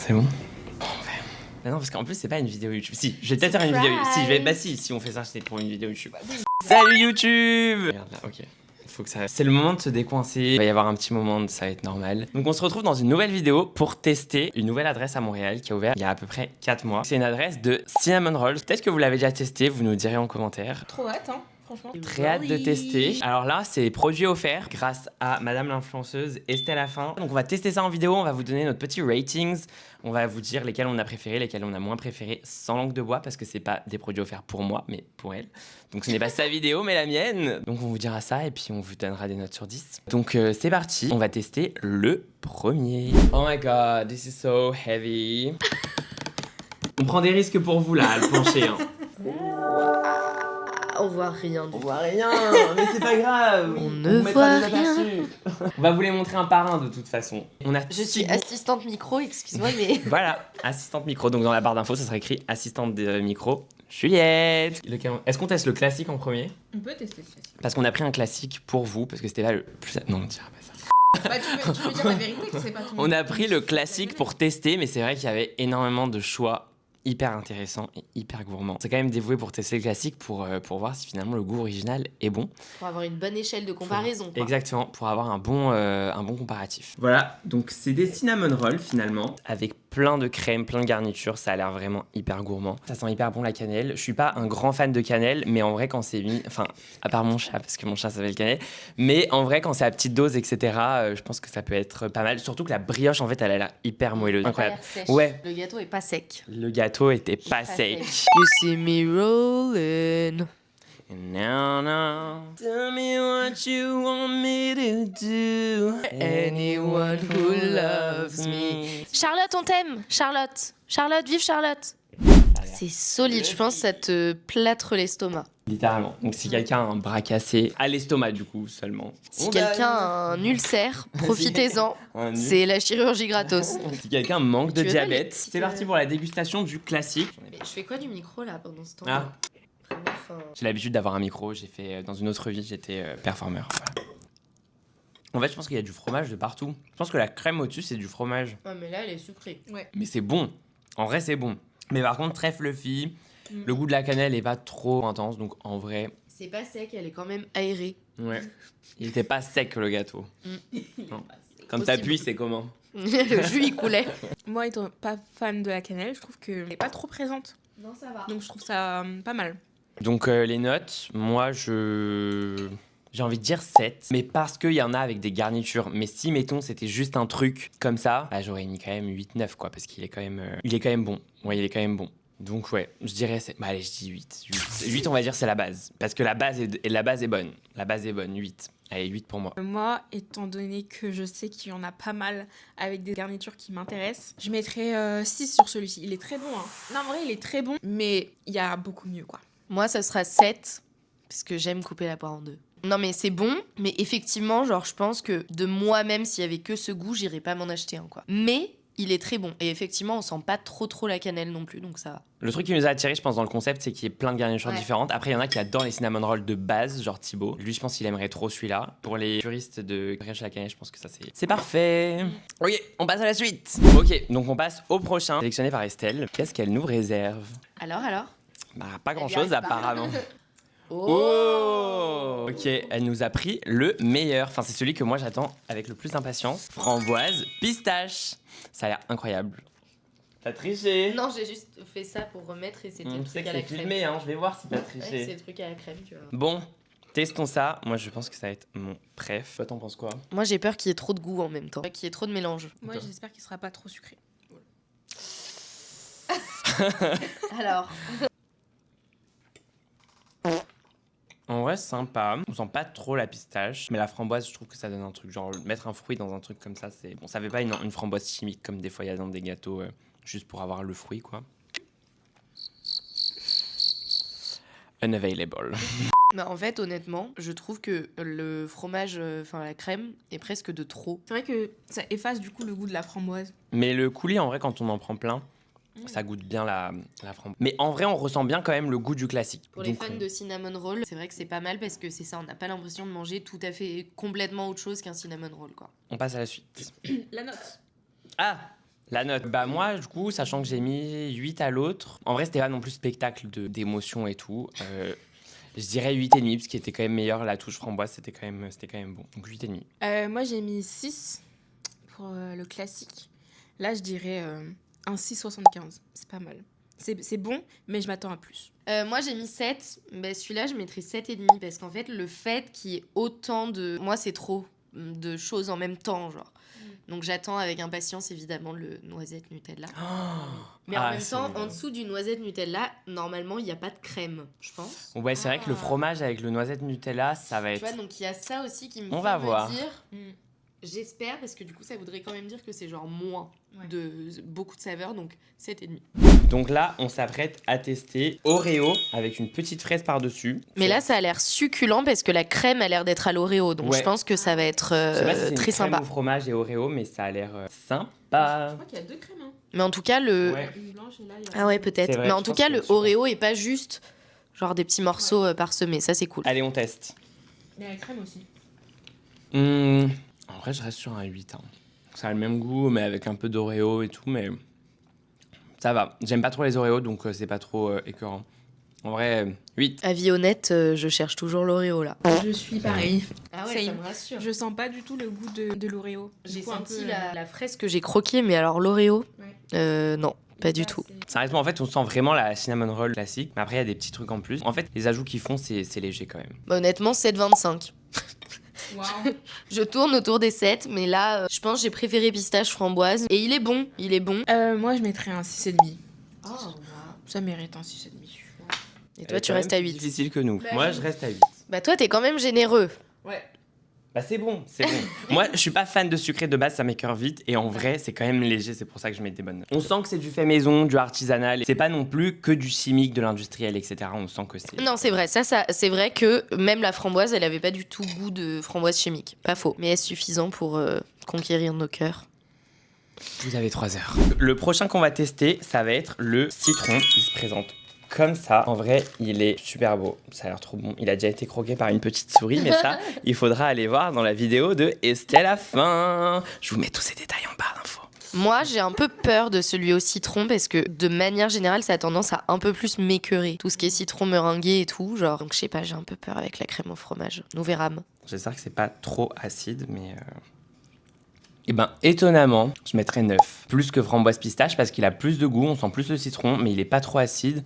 C'est bon. Bah non, parce qu'en plus, c'est pas une vidéo YouTube. Si, je vais peut-être faire une vidéo. Si, je vais. Bah si on fait ça, c'est pour une vidéo YouTube. Salut YouTube. Regarde là, ok. Faut que ça... C'est le moment de se décoincer. Il va y avoir un petit moment, ça va être normal. Donc on se retrouve dans une nouvelle vidéo pour tester une nouvelle adresse à Montréal qui a ouvert il y a à peu près 4 mois. C'est une adresse de Cinnamon Rolls. Peut-être que vous l'avez déjà testé, vous nous direz en commentaire. Trop hâte, hein. Franchement. Très hâte de tester. Alors là, c'est produit offert grâce à Madame l'influenceuse Estelle Affin. Donc on va tester ça en vidéo, on va vous donner notre petit ratings. On va vous dire lesquels on a préféré, lesquels on a moins préféré, sans langue de bois, parce que c'est pas des produits offerts pour moi, mais pour elle. Donc ce n'est pas sa vidéo, mais la mienne. Donc on vous dira ça et puis on vous donnera des notes sur 10. Donc c'est parti, on va tester le premier. Oh my god, this is so heavy. On prend des risques pour vous là, à le plancher. Hein. On voit rien. On voit rien, mais c'est pas grave. On ne voit rien. On va vous les montrer un par un de toute façon. On a Je suis assistante micro, excuse-moi, mais... Voilà, assistante micro. Donc dans la barre d'infos, ça sera écrit assistante de micro. Juliette. Est-ce qu'on teste le classique en premier? On peut tester le classique. Parce qu'on a pris un classique pour vous, parce que c'était là le plus... Non, on dira pas ça. Bah, tu veux dire la vérité que c'est pas ton... On a pris le classique pour tester, mais c'est vrai qu'il y avait énormément de choix hyper intéressant et hyper gourmand. C'est quand même dévoué pour tester le classique pour voir si finalement le goût original est bon. Pour avoir une bonne échelle de comparaison. Quoi. Exactement, pour avoir un bon comparatif. Voilà, donc c'est des cinnamon rolls finalement, avec plein de crème, plein de garnitures, ça a l'air vraiment hyper gourmand. Ça sent hyper bon la cannelle. Je suis pas un grand fan de cannelle, mais en vrai quand c'est mis, enfin, à part mon chat, parce que mon chat s'appelle cannelle, mais en vrai quand c'est à petite dose, etc., je pense que ça peut être pas mal. Surtout que la brioche, en fait, elle a l'air hyper moelleuse. Incroyable. Ouais. Le gâteau est pas sec. Le gâteau était pas sec. You see me rolling. And now, tell me what you want me to do. Anyone who loves me. Charlotte, on t'aime. Charlotte, vive Charlotte. C'est solide, je pense que ça te plâtre l'estomac. Littéralement. Donc si quelqu'un a un bras cassé, à l'estomac du coup seulement. Si quelqu'un a un ulcère, profitez-en. C'est la chirurgie gratos. Si quelqu'un manque de Tu veux diabète, pas les- c'est parti pour la dégustation du classique. Mais je fais quoi du micro là pendant ce temps Ah. J'ai l'habitude d'avoir un micro, j'ai fait dans une autre vie, j'étais performeur. Voilà. En fait, je pense qu'il y a du fromage de partout. Je pense que la crème au-dessus, c'est du fromage. Ouais, mais là, elle est sucrée. Ouais. Mais c'est bon. En vrai, c'est bon. Mais par contre, très fluffy. Le goût de la cannelle est pas trop intense, donc en vrai... C'est pas sec, elle est quand même aérée. Ouais. Il était pas sec, le gâteau. Non. Quand t'appuies, c'est comment? Le jus, il coulait. Moi, étant pas fan de la cannelle, je trouve qu'elle n'est pas trop présente. Non, ça va. Donc je trouve ça pas mal. Donc les notes, moi j'ai envie de dire 7, mais parce qu'il y en a avec des garnitures. Mais si, mettons, c'était juste un truc comme ça, bah, j'aurais mis quand même 8-9, quoi, parce qu'il est quand même bon. Ouais, il est quand même bon. Donc ouais, je dirais, bah allez, je dis 8. 8, on va dire, c'est la base. Parce que la base est bonne. La base est bonne, 8. Allez, 8 pour moi. Moi, étant donné que je sais qu'il y en a pas mal avec des garnitures qui m'intéressent, je mettrais 6 sur celui-ci. Il est très bon, hein. Non, en vrai, il est très bon, mais il y a beaucoup mieux, quoi. Moi, ça sera 7, parce que j'aime couper la poire en deux. Non, mais c'est bon, mais effectivement, genre, je pense que de moi-même, s'il y avait que ce goût, j'irais pas m'en acheter un, quoi. Mais il est très bon. Et effectivement, on sent pas trop la cannelle non plus, donc ça va. Le truc qui nous a attiré, je pense, dans le concept, c'est qu'il y ait plein de garnitures Ouais. différentes. Après, il y en a qui adorent les cinnamon rolls de base, genre Thibaut. Lui, je pense qu'il aimerait trop celui-là. Pour les puristes de brioche à la cannelle, je pense que ça, c'est parfait. Ok, on passe à la suite. Ok, donc on passe au prochain, sélectionné par Estelle. Qu'est-ce qu'elle nous réserve? Alors Bah, pas grand-chose, arrive pas. apparemment. Oh, Ok, elle nous a pris le meilleur. Enfin, c'est celui que moi j'attends avec le plus d'impatience. Framboise, pistache. Ça a l'air incroyable. T'as triché? Non, j'ai juste fait ça pour remettre et c'était le Tu sais truc que à la c'est crème. filmé, hein. Je vais voir si t'as Ouais, triché. c'est le truc à la crème, tu vois. Bon, testons ça. Moi, je pense que ça va être mon préf. Toi, t'en penses quoi? Moi, j'ai peur qu'il y ait trop de goût en même temps. Qu'il y ait trop de mélange. Moi, D'accord. j'espère qu'il sera pas trop sucré. Alors, En vrai, sympa. On sent pas trop la pistache, mais la framboise, je trouve que ça donne un truc. Genre, mettre un fruit dans un truc comme ça, c'est bon. Ça fait pas une framboise chimique comme des fois il y a dans des gâteaux, juste pour avoir le fruit, quoi. Unavailable. bah, en fait, honnêtement, je trouve que le fromage, enfin la crème, est presque de trop. C'est vrai que ça efface du coup le goût de la framboise. Mais le coulis, en vrai, quand on en prend plein, ça goûte bien la framboise. Mais en vrai, on ressent bien quand même le goût du classique. Pour les Donc, fans de cinnamon roll, c'est vrai que c'est pas mal parce que c'est ça, on n'a pas l'impression de manger tout à fait complètement autre chose qu'un cinnamon roll, quoi. on passe à la suite. La note. Ah, La note. Bah moi, du coup, sachant que j'ai mis 8 à l'autre, en vrai, c'était pas non plus spectacle d'émotion et tout. Je dirais 8,5 parce qu'il était quand même meilleur. La touche framboise, c'était quand même bon. Donc 8,5. Moi, j'ai mis 6 pour le classique. Là, je dirais un 6,75. C'est pas mal. C'est bon, mais je m'attends à plus. Moi j'ai mis 7, bah, celui-là je mettrais 7,5 parce qu'en fait le fait qu'il y ait autant de... Moi c'est trop de choses en même temps genre. Donc j'attends avec impatience évidemment le noisette Nutella. Mais en même temps, en dessous du noisette Nutella, normalement il n'y a pas de crème, je pense. Ouais, c'est vrai que le fromage avec le noisette Nutella, ça va Tu être... vois, donc il y a ça aussi qui me On fait va me voir. dire... J'espère, parce que du coup ça voudrait quand même dire que c'est genre moins de beaucoup de saveurs, donc 7,5. Donc là, on s'apprête à tester Oreo avec une petite fraise par-dessus. Mais là, ça a l'air succulent parce que la crème a l'air d'être à l'Oreo. Donc Ouais. je pense que ça va être Je sais pas si c'est une très crème sympa. au fromage et Oreo, mais ça a l'air Je sympa. crois qu'il y a 2 crèmes. Hein. Mais en tout cas, le... Ouais. Une blanche et là, il y a... Ah ouais, C'est peut-être. vrai, Mais en je tout pense cas, que le c'est super. Oreo est pas juste genre des petits morceaux parsemés. Ça, c'est cool. Allez, on teste. Il y a la crème aussi. En vrai, je reste sur un 8. Hein. Ça a le même goût, mais avec un peu d'Oreo et tout, mais ça va. J'aime pas trop les Oreos, donc c'est pas trop écœurant. En vrai, 8. Avis honnête, je cherche toujours l'Oreo là. Je suis pareil. Ah ouais, ça me rassure. Je sens pas du tout le goût de l'Oreo. J'ai Du coup, un senti peu, la fraise que j'ai croquée, mais alors l'Oreo, non, pas du tout. Sérieusement, en fait, on sent vraiment la cinnamon roll classique, mais après, il y a des petits trucs en plus. En fait, les ajouts qu'ils font, c'est léger quand même. Bah, honnêtement, 7,25. Waouh. Je tourne autour des 7, mais là, je pense que j'ai préféré pistache framboise. Et il est bon, il est bon. Moi, je mettrais un 6,5. Ça mérite un 6,5. Et toi, tu restes à 8. C'est difficile que nous. Bah, Moi, oui. je reste à 8. Bah toi, t'es quand même généreux. Ouais. Bah, c'est bon, c'est bon. Moi, je suis pas fan de sucré de base, ça m'écoeure vite. Et en vrai, c'est quand même léger, c'est pour ça que je mets des bonnes notes. On sent que c'est du fait maison, du artisanal. C'est pas non plus que du chimique, de l'industriel, etc. On sent que c'est... Non, c'est vrai, ça c'est vrai que même la framboise, elle avait pas du tout goût de framboise chimique. Pas faux. Mais est-ce suffisant pour conquérir nos cœurs? Vous avez 3 heures. Le prochain qu'on va tester, ça va être le citron. Il se présente comme ça. En vrai, il est super beau. Ça a l'air trop bon. Il a déjà été croqué par une petite souris, mais ça, il faudra aller voir dans la vidéo de Estelle à fin. Je vous mets tous ces détails en barre d'infos. Moi, j'ai un peu peur de celui au citron parce que de manière générale, ça a tendance à un peu plus m'écœurer. Tout ce qui est citron meringué et tout, genre. Donc je sais pas, j'ai un peu peur avec la crème au fromage. Nous verrons. J'espère que c'est pas trop acide, mais... Eh ben, étonnamment, je mettrais 9. Plus que framboise pistache parce qu'il a plus de goût, on sent plus le citron, mais il est pas trop acide.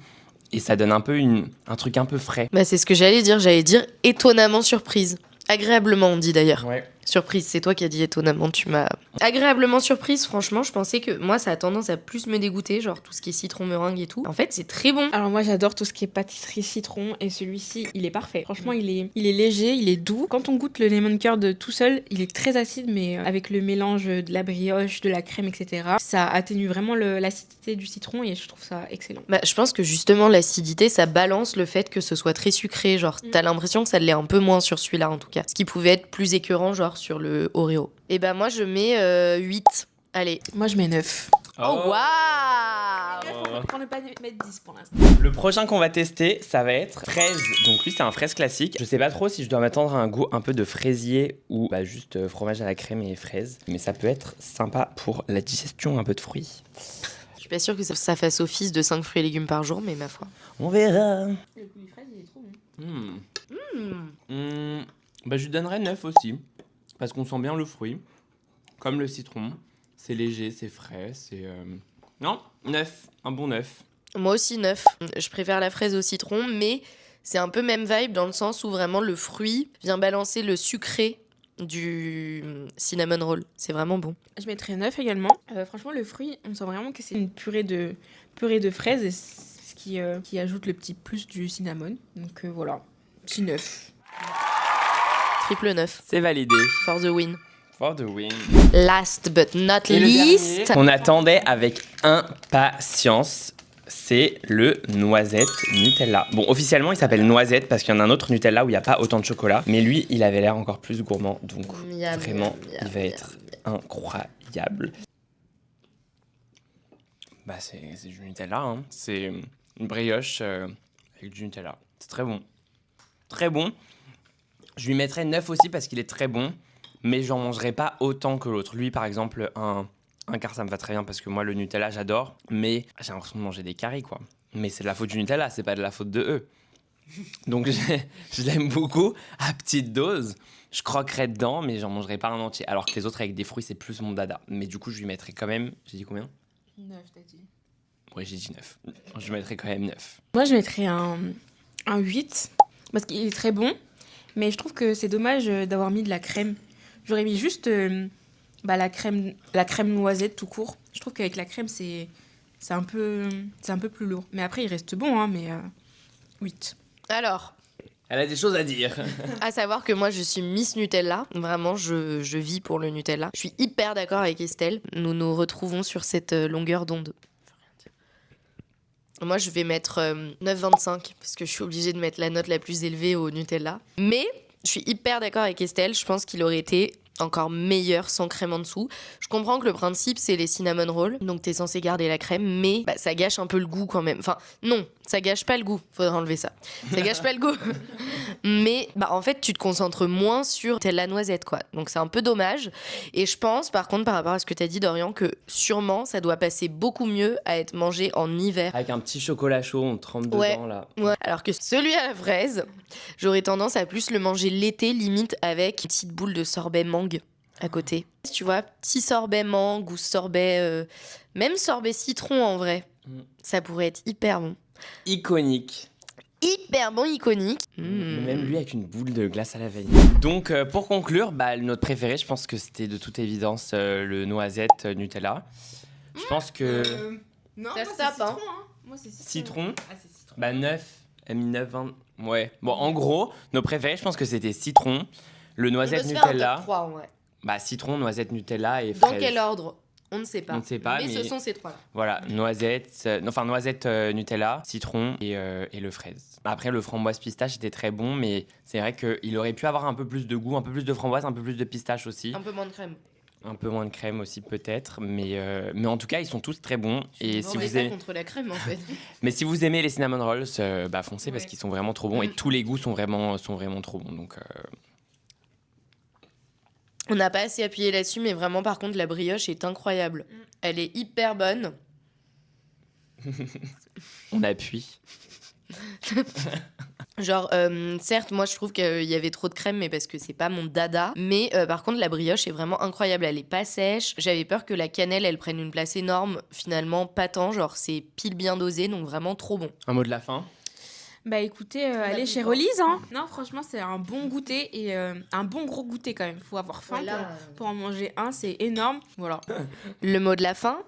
Et ça donne un peu un truc un peu frais. Bah c'est ce que j'allais dire étonnamment surprise. Agréablement, on dit d'ailleurs. Ouais. Surprise, c'est toi qui as dit étonnamment, tu m'as... Agréablement surprise, franchement, je pensais que moi, ça a tendance à plus me dégoûter, genre tout ce qui est citron, meringue et tout. En fait, c'est très bon. Alors moi j'adore tout ce qui est pâtisserie citron et celui-ci il est parfait. Franchement il est léger, il est doux. Quand on goûte le lemon curd tout seul, il est très acide mais avec le mélange de la brioche, de la crème etc. Ça atténue vraiment l'acidité du citron et je trouve ça excellent. Bah, je pense que justement, l'acidité, ça balance le fait que ce soit très sucré. Genre, t'as l'impression que ça l'est un peu moins sur celui-là, en tout cas. Ce qui pouvait être plus écœurant, genre, sur le Oreo. Et bah, moi, je mets 8. Allez. Moi je mets 9. Oh, waouh! Pour ne pas mettre 10 pour l'instant. Le prochain qu'on va tester, ça va être fraise. Donc lui, c'est un fraise classique. Je sais pas trop si je dois m'attendre à un goût un peu de fraisier ou bah, juste fromage à la crème et fraise. Mais ça peut être sympa pour la digestion, un peu de fruits. Je suis pas sûre que ça fasse office de 5 fruits et légumes par jour, mais ma foi. On verra. Le goût du fraise il est trop bon. Bah, je lui donnerais 9 aussi. Parce qu'on sent bien le fruit. Comme le citron. C'est léger, c'est frais, c'est... Non, 9. Un bon 9. Moi aussi 9. Je préfère la fraise au citron, mais c'est un peu même vibe dans le sens où vraiment le fruit vient balancer le sucré du cinnamon roll. C'est vraiment bon. Je mettrais 9 également. Franchement le fruit on sent vraiment que c'est une purée de fraise et ce qui ajoute le petit plus du cinnamon. Donc voilà, petit 9. Triple 9. C'est validé. For the win. For the win. Last but not Et le least. dernier qu'on attendait avec impatience, c'est le noisette Nutella. Bon, officiellement, il s'appelle noisette parce qu'il y en a un autre Nutella où il n'y a pas autant de chocolat. Mais lui, il avait l'air encore plus gourmand. Donc, Miam, vraiment, miam, il va miam, être incroyable. Bah, c'est du Nutella, hein. C'est une brioche avec du Nutella. C'est très bon. Très bon. Je lui mettrais 9 aussi parce qu'il est très bon. Mais j'en mangerai pas autant que l'autre. Lui, par exemple, un Un quart, ça me va très bien parce que moi, le Nutella, j'adore. Mais j'ai l'impression de manger des carrés, quoi. Mais c'est de la faute du Nutella, c'est pas de la faute de eux. Donc, je l'aime beaucoup, à petite dose. Je croquerai dedans, mais j'en mangerai pas un entier. Alors que les autres, avec des fruits, c'est plus mon dada. Mais du coup, je lui mettrai quand même... J'ai dit combien ? 9, t'as dit. Ouais, j'ai dit 9. Je mettrai quand même 9. Moi, je mettrais un 8 parce qu'il est très bon. Mais je trouve que c'est dommage d'avoir mis de la crème. J'aurais mis juste la crème noisette tout court. Je trouve qu'avec la crème, c'est un peu plus lourd. Mais après, il reste bon, hein, mais 8. Alors, Elle a des choses à dire. à savoir que moi je suis Miss Nutella, vraiment je vis pour le Nutella. Je suis hyper d'accord avec Estelle, nous nous retrouvons sur cette longueur d'onde. Moi je vais mettre 9,25 parce que je suis obligée de mettre la note la plus élevée au Nutella. Mais je suis hyper d'accord avec Estelle, je pense qu'il aurait été encore meilleur sans crème en dessous. Je comprends que le principe c'est les cinnamon rolls, donc t'es censé garder la crème, mais ça gâche un peu le goût quand même. Enfin non, ça gâche pas le goût, faudra enlever ça. Ça gâche pas le goût. Mais en fait tu te concentres moins sur la noisette quoi. Donc c'est un peu dommage. Et je pense par contre par rapport à ce que t'as dit Dorian que sûrement ça doit passer beaucoup mieux à être mangé en hiver. Avec un petit chocolat chaud, on trempe dedans là. Ouais. Alors que celui à la fraise, j'aurais tendance à plus le manger l'été, limite avec une petite boule de sorbet mangue à côté. Tu vois, petit sorbet mangue ou sorbet... même sorbet citron en vrai. Ça pourrait être hyper bon. Iconique. Hyper bon, iconique. Même lui avec une boule de glace à la vanille. Donc pour conclure, notre préféré, je pense que c'était de toute évidence le noisette Nutella. Je pense que... Non, Ça moi, se c'est tape, citron, hein. hein. Moi, c'est Citron. Ah, c'est citron. 9, elle a mis 9, 20. Ouais. Bon, en gros, nos préférés, je pense que c'était citron, le noisette On peut se faire un top Nutella. 3, ouais. Citron, noisette Nutella et Dans fraise. quel ordre ? On ne sait pas. On ne sait pas, mais ce mais- sont ces trois-là. Voilà, noisette, Nutella, citron et le fraise. Après, le framboise pistache était très bon, mais c'est vrai qu'il aurait pu avoir un peu plus de goût, un peu plus de framboise, un peu plus de pistache aussi. Un peu moins de crème. Un peu moins de crème aussi peut-être, mais en tout cas, ils sont tous très bons. Et si vous aimez... contre la crème en fait. Mais si vous aimez les cinnamon rolls, foncez parce Ouais. qu'ils sont vraiment trop bons et tous les goûts sont vraiment trop bons. Donc, On n'a pas assez appuyé là-dessus, mais vraiment par contre la brioche est incroyable. Elle est hyper bonne. on appuie. Genre, certes, moi je trouve qu'il y avait trop de crème, mais parce que c'est pas mon dada. Mais par contre, la brioche est vraiment incroyable. Elle est pas sèche. J'avais peur que la cannelle, elle prenne une place énorme. Finalement, pas tant. Genre, c'est pile bien dosé, donc vraiment trop bon. Un mot de la fin. Bah écoutez, allez chez Relise, hein. Non, franchement, c'est un bon goûter et un bon gros goûter quand même. Faut avoir faim pour en manger un, c'est énorme. Voilà. Le mot de la fin,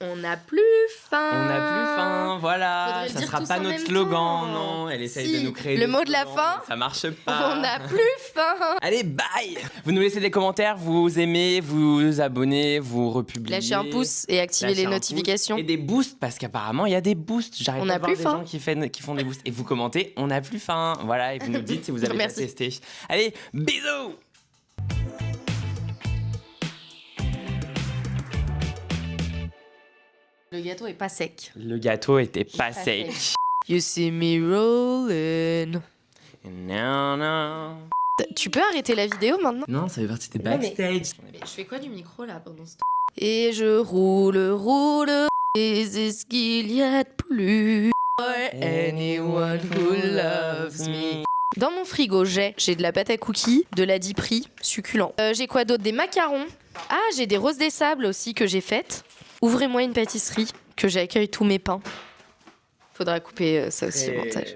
on n'a plus faim. On n'a plus faim, voilà. Faudrait le Ça dire sera tous pas en notre même slogan, temps. non. Elle essaye Si, de nous créer le des mot de la slogans, fin, mais ça marche pas. On n'a plus faim. Allez, bye. Vous nous laissez des commentaires, vous aimez, vous abonnez, vous republiez. Lâchez un pouce et activez Lâchez les un notifications. pouce. Et des boosts, parce qu'apparemment, il y a des boosts. J'arrête On de n'a voir plus des faim. gens qui font des boosts. Et vous commentez, on n'a plus faim. Voilà, et vous nous dites si vous avez pas Merci. testé. Allez, bisous. Le gâteau est pas sec. Le gâteau était pas Pas sec. You see me rolling. Non, non. Tu peux arrêter la vidéo maintenant? Non, ça fait partie des Non, mais- backstage. Mais je fais quoi du micro là pendant ce temps? Et je roule, et c'est ce qu'il y a de plus. For anyone who loves me. Dans mon frigo, j'ai de la pâte à cookies, de la Dipri, succulent. J'ai quoi d'autre? Des macarons. Ah, j'ai des roses des sables aussi que j'ai faites. Ouvrez-moi une pâtisserie, que j'accueille tous mes pains. Faudra couper ça aussi au montage.